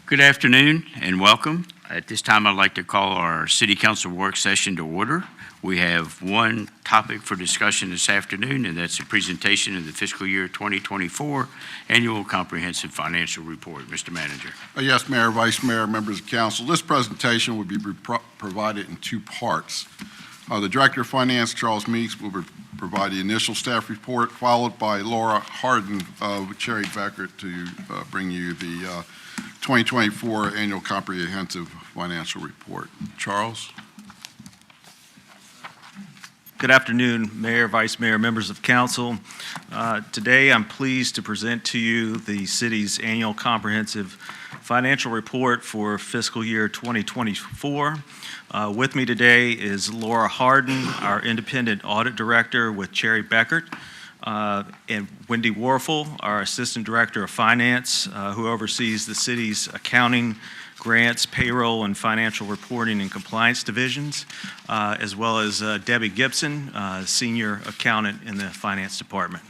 Good afternoon and welcome. At this time, I'd like to call our City Council work session to order. We have one topic for discussion this afternoon, and that's a presentation of the fiscal year 2024 Annual Comprehensive Financial Report. Mr. Manager. Yes, Mayor, Vice Mayor, members of council. This presentation will be provided in two parts. The Director of Finance, Charles Meeks, will provide the initial staff report, followed by Laura Harden of Cherry Beckert to bring you the 2024 Annual Comprehensive Financial Report. Charles? Good afternoon, Mayor, Vice Mayor, members of council. Today, I'm pleased to present to you the city's Annual Comprehensive Financial Report for fiscal year 2024. With me today is Laura Harden, our Independent Audit Director with Cherry Beckert, and Wendy Warfel, our Assistant Director of Finance, who oversees the city's accounting, grants, payroll, and financial reporting and compliance divisions, as well as Debbie Gibson, Senior Accountant in the Finance Department.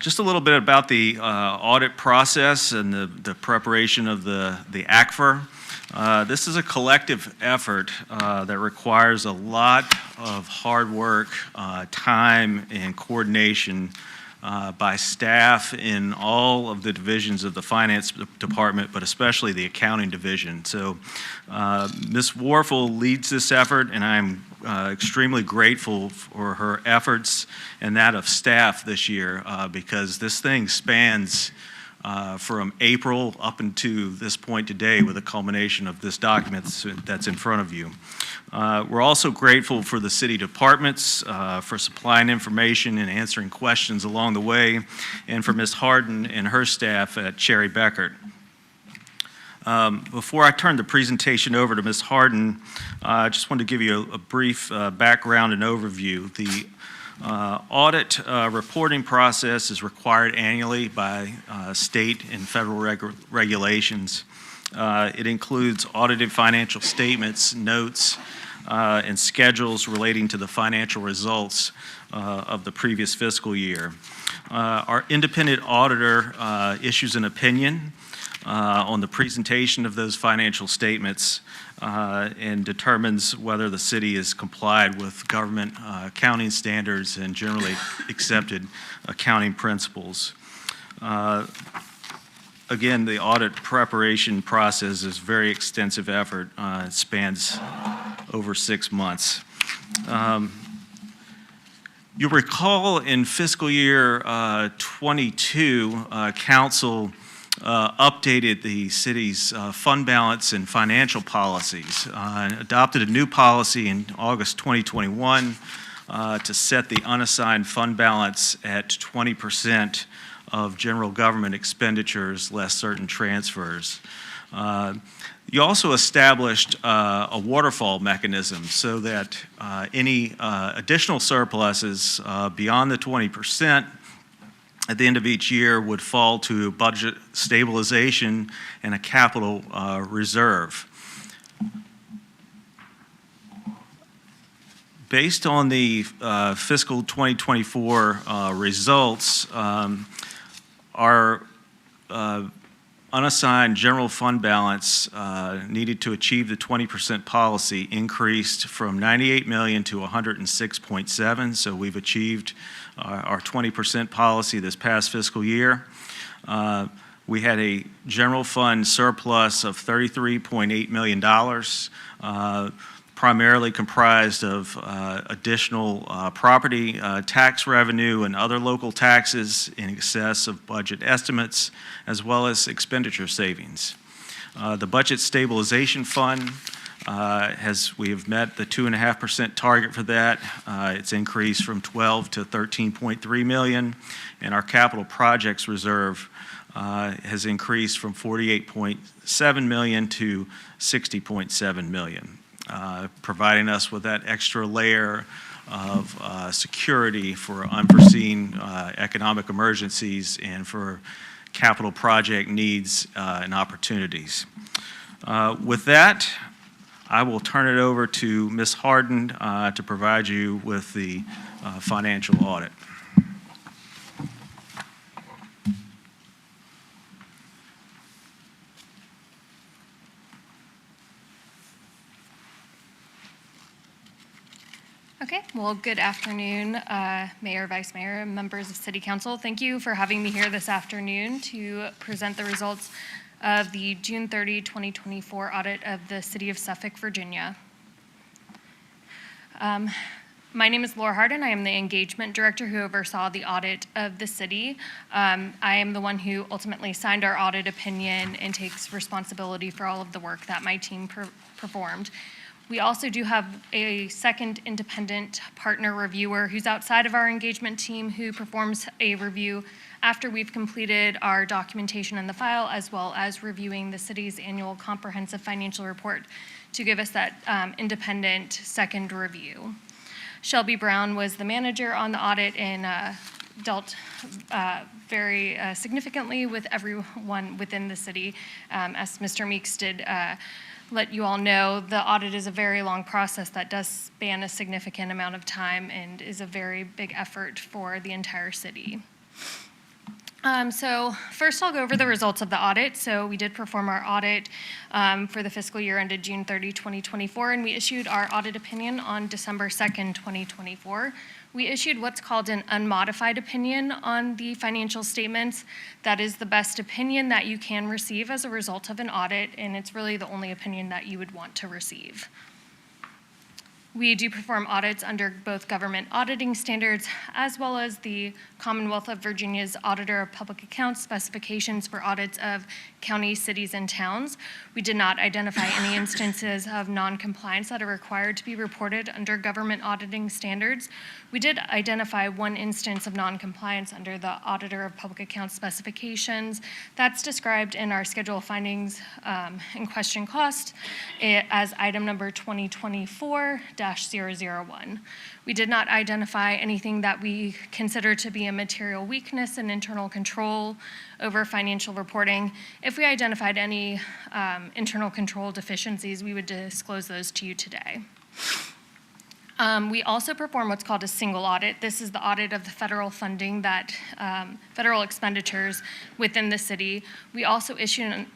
Just a little bit about the audit process and the preparation of the ACFR. This is a collective effort that requires a lot of hard work, time, and coordination by staff in all of the divisions of the finance department, but especially the accounting division. So Ms. Warfel leads this effort, and I'm extremely grateful for her efforts and that of staff this year because this thing spans from April up into this point today with a culmination of this document that's in front of you. We're also grateful for the city departments for supplying information and answering questions along the way, and for Ms. Harden and her staff at Cherry Beckert. Before I turn the presentation over to Ms. Harden, I just wanted to give you a brief background and overview. The audit reporting process is required annually by state and federal regulations. It includes audited financial statements, notes, and schedules relating to the financial results of the previous fiscal year. Our independent auditor issues an opinion on the presentation of those financial statements and determines whether the city is complied with government accounting standards and generally accepted accounting principles. Again, the audit preparation process is a very extensive effort. It spans over 6 months. You'll recall in fiscal year 22, Council updated the city's fund balance and financial policies, adopted a new policy in August 2021 to set the unassigned fund balance at 20% of general government expenditures less certain transfers. You also established a waterfall mechanism so that any additional surpluses beyond the 20% at the end of each year would fall to budget stabilization and a capital reserve. Based on the fiscal 2024 results, our unassigned general fund balance needed to achieve the 20% policy increased from $98 million to $106.7. So we've achieved our 20% policy this past fiscal year. We had a general fund surplus of $33.8 million, primarily comprised of additional property tax revenue and other local taxes in excess of budget estimates, as well as expenditure savings. The Budget Stabilization Fund we have met the 2.5% target for that. It's increased from 12 to 13.3 million, and our capital projects reserve has increased from 48.7 million to 60.7 million. Providing us with that extra layer of security for unforeseen economic emergencies and for capital project needs and opportunities. With that, I will turn it over to Ms. Harden to provide you with the financial audit. Okay, well, good afternoon, Mayor, Vice Mayor, and members of City Council. Thank you for having me here this afternoon to present the results of the June 30, 2024 audit of the City of Suffolk, Virginia. My name is Laura Harden. I am the Engagement Director who oversaw the audit of the city. I am the one who ultimately signed our audit opinion and takes responsibility for all of the work that my team performed. We also do have a second independent partner reviewer who's outside of our engagement team who performs a review after we've completed our documentation in the file, as well as reviewing the city's annual comprehensive financial report to give us that independent second review. Shelby Brown was the manager on the audit and dealt very significantly with everyone within the city. As Mr. Meeks did let you all know, the audit is a very long process that does span a significant amount of time and is a very big effort for the entire city. So first I'll go over the results of the audit. So we did perform our audit for the fiscal year ended June 30, 2024, and we issued our audit opinion on December 2nd, 2024. We issued what's called an unmodified opinion on the financial statements. That is the best opinion that you can receive as a result of an audit, and it's really the only opinion that you would want to receive. We do perform audits under both government auditing standards as well as the Commonwealth of Virginia's Auditor of Public Accounts specifications for audits of counties, cities, and towns. We did not identify any instances of non-compliance that are required to be reported under government auditing standards. We did identify one instance of non-compliance under the Auditor of Public Accounts specifications. That's described in our schedule of findings and question cost as item number 2024-001. We did not identify anything that we consider to be a material weakness in internal control over financial reporting. If we identified any internal control deficiencies, we would disclose those to you today. We also perform what's called a single audit. This is the audit of the federal funding that federal expenditures within the city. We also issued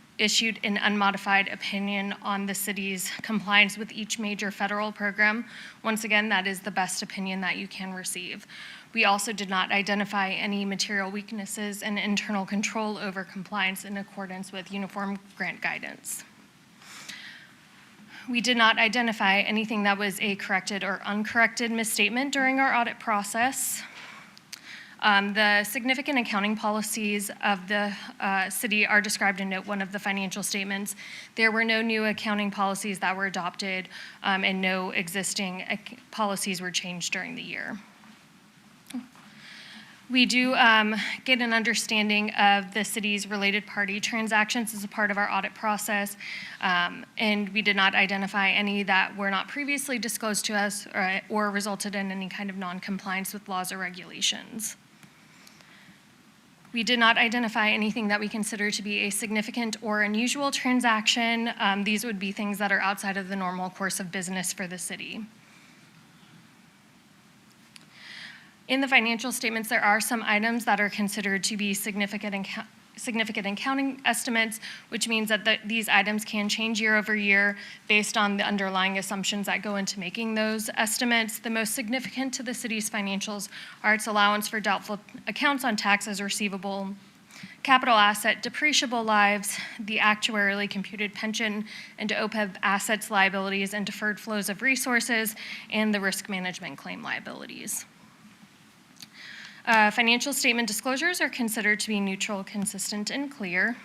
an unmodified opinion on the city's compliance with each major federal program. Once again, that is the best opinion that you can receive. We also did not identify any material weaknesses in internal control over compliance in accordance with uniform grant guidance. We did not identify anything that was a corrected or uncorrected misstatement during our audit process. The significant accounting policies of the city are described in Note 1 of the financial statements. There were no new accounting policies that were adopted, and no existing policies were changed during the year. We do get an understanding of the city's related party transactions as a part of our audit process, and we did not identify any that were not previously disclosed to us or resulted in any kind of non-compliance with laws or regulations. We did not identify anything that we consider to be a significant or unusual transaction. These would be things that are outside of the normal course of business for the city. In the financial statements, there are some items that are considered to be significant accounting estimates, which means that these items can change year over year based on the underlying assumptions that go into making those estimates. The most significant to the city's financials are its allowance for doubtful accounts on taxes receivable, capital asset depreciable lives, the actuarially computed pension and OPEB assets liabilities and deferred flows of resources, and the risk management claim liabilities. Financial statement disclosures are considered to be neutral, consistent, and clear.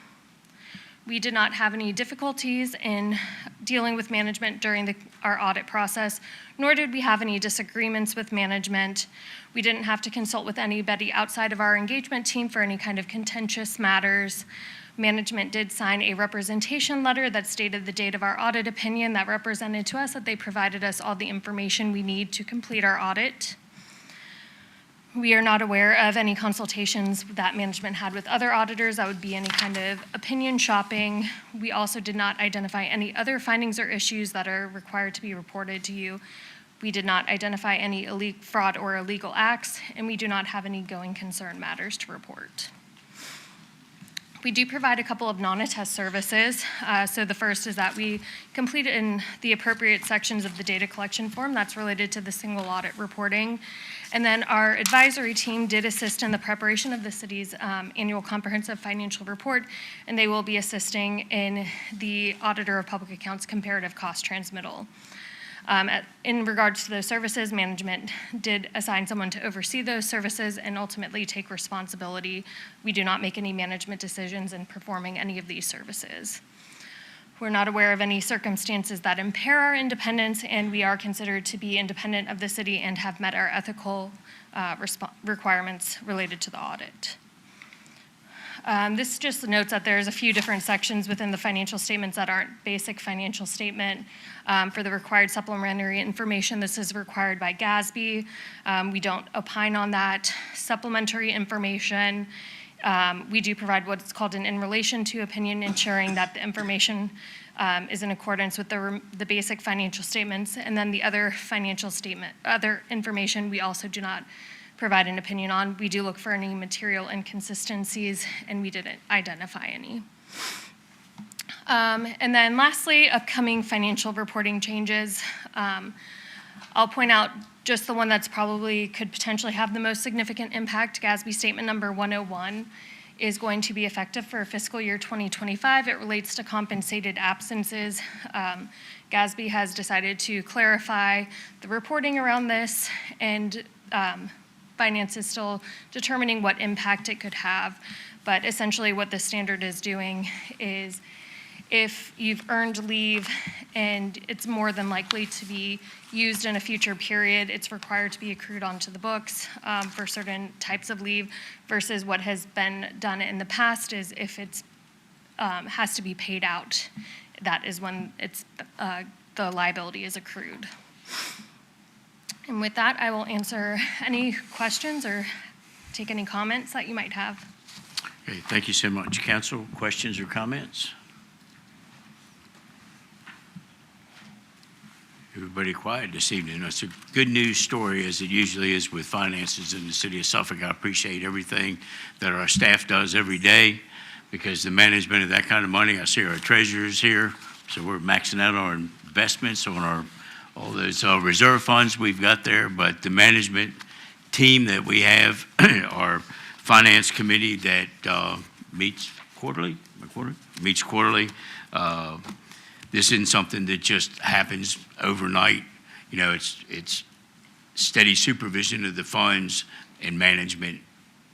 We did not have any difficulties in dealing with management during our audit process, nor did we have any disagreements with management. We didn't have to consult with anybody outside of our engagement team for any kind of contentious matters. Management did sign a representation letter that stated the date of our audit opinion that represented to us that they provided us all the information we need to complete our audit. We are not aware of any consultations that management had with other auditors that would be any kind of opinion shopping. We also did not identify any other findings or issues that are required to be reported to you. We did not identify any fraud or illegal acts, and we do not have any going concern matters to report. We do provide a couple of non-attest services. So the first is that we completed in the appropriate sections of the data collection form that's related to the single audit reporting. And then our advisory team did assist in the preparation of the city's annual comprehensive financial report, and they will be assisting in the Auditor of Public Accounts comparative cost transmittal. In regards to those services, management did assign someone to oversee those services and ultimately take responsibility. We do not make any management decisions in performing any of these services. We're not aware of any circumstances that impair our independence, and we are considered to be independent of the city and have met our ethical requirements related to the audit. This just notes that there's a few different sections within the financial statements that aren't basic financial statement. For the required supplementary information, this is required by GASB. We don't opine on that. Supplementary information, we do provide what's called an in relation to opinion, ensuring that the information is in accordance with the basic financial statements. And then the other other information, we also do not provide an opinion on. We do look for any material inconsistencies, and we didn't identify any. And then lastly, upcoming financial reporting changes. I'll point out just the one that's probably could potentially have the most significant impact. GASB Statement Number 101 is going to be effective for fiscal year 2025. It relates to compensated absences. GASB has decided to clarify the reporting around this, and Finance is still determining what impact it could have. But essentially what the standard is doing is if you've earned leave and it's more than likely to be used in a future period, it's required to be accrued onto the books for certain types of leave, versus what has been done in the past is if it's has to be paid out, that is when it's the liability is accrued. And with that, I will answer any questions or take any comments that you might have. Okay, thank you so much. Council, questions or comments? Everybody quiet this evening. It's a good news story, as it usually is with finances in the city of Suffolk. I appreciate everything that our staff does every day, because the management of that kind of money, I see our treasurers here, so we're maxing out our investments on all those reserve funds we've got there, but the management team that we have, our finance committee that meets quarterly. This isn't something that just happens overnight. You know, it's steady supervision of the funds and management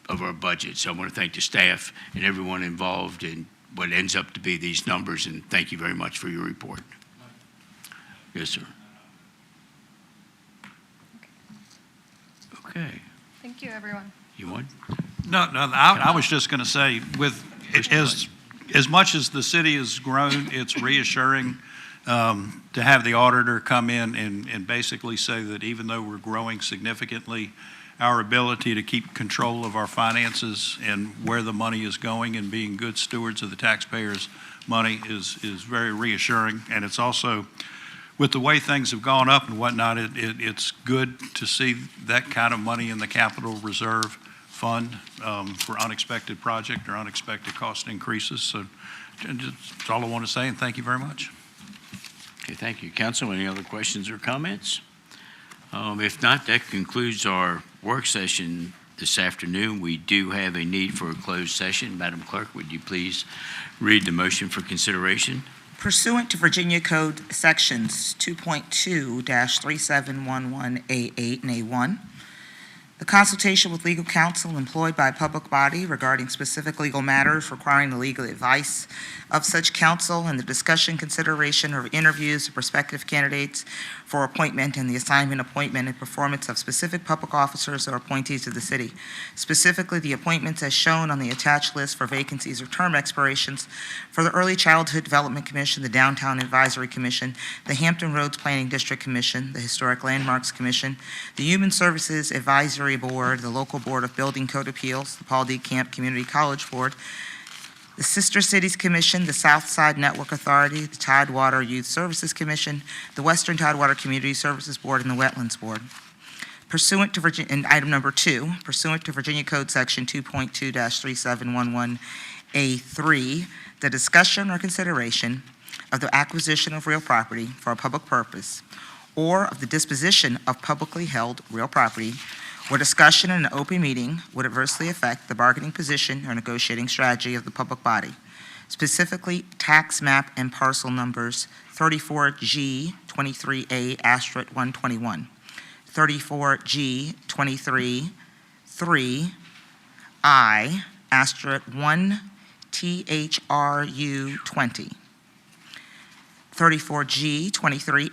of our budget. So I want to thank the staff and everyone involved in what ends up to be these numbers, and thank you very much for your report. Yes, sir. Okay. Thank you, everyone. You want? No, I was just going to say, as much as the city has grown, it's reassuring to have the auditor come in and basically say that even though we're growing significantly, our ability to keep control of our finances and where the money is going and being good stewards of the taxpayers' money is very reassuring. And it's also, with the way things have gone up and whatnot, it's good to see that kind of money in the capital reserve fund for unexpected project or unexpected cost increases. So that's all I want to say, and thank you very much. Okay, thank you. Council, any other questions or comments? If not, that concludes our work session this afternoon. We do have a need for a closed session. Madam Clerk, would you please read the motion for consideration? Pursuant to Virginia Code Sections 2.2-3711A8 and A1, the consultation with legal counsel employed by a public body regarding specific legal matters requiring the legal advice of such counsel, and the discussion, consideration, or interviews of prospective candidates for appointment and the assignment, appointment, and performance of specific public officers or appointees of the city. Specifically, the appointments as shown on the attached list for vacancies or term expirations for the Early Childhood Development Commission, the Downtown Advisory Commission, the Hampton Roads Planning District Commission, the Historic Landmarks Commission, the Human Services Advisory Board, the Local Board of Building Code Appeals, the Paul D. Camp Community College Board, the Sister Cities Commission, the Southside Network Authority, the Tidewater Youth Services Commission, the Western Tidewater Community Services Board, and the Wetlands Board. Pursuant to Virginia, and item number 2, pursuant to Virginia Code Section 2.2-3711 A3, the discussion or consideration of the acquisition of real property for a public purpose or of the disposition of publicly held real property where discussion in an open meeting would adversely affect the bargaining position or negotiating strategy of the public body, specifically tax map and parcel numbers 34G 23A * 121, 34G 23 3I * 1 THRU 20, 34G 23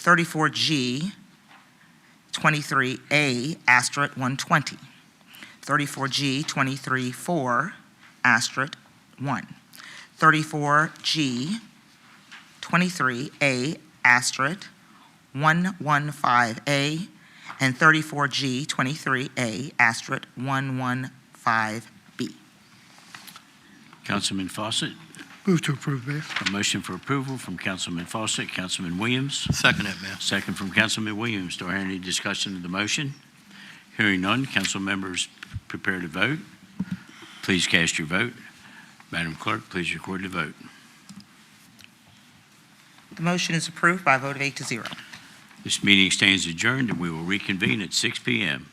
34G 23A * 120, 34G 23 4 * 1, 34G 23A * 115A, and 34G 23A * 115B. Councilman Fawcett, Move to approve, Mayor. a motion for approval from Councilman Fawcett. Councilman Williams? Second it, Mayor. Second from Councilman Williams. Do I hear any discussion of the motion? Hearing none, council members prepare to vote. Please cast your vote. Madam Clerk, please record the vote. The motion is approved by a vote of 8 to 0. This meeting stands adjourned, and we will reconvene at 6 p.m.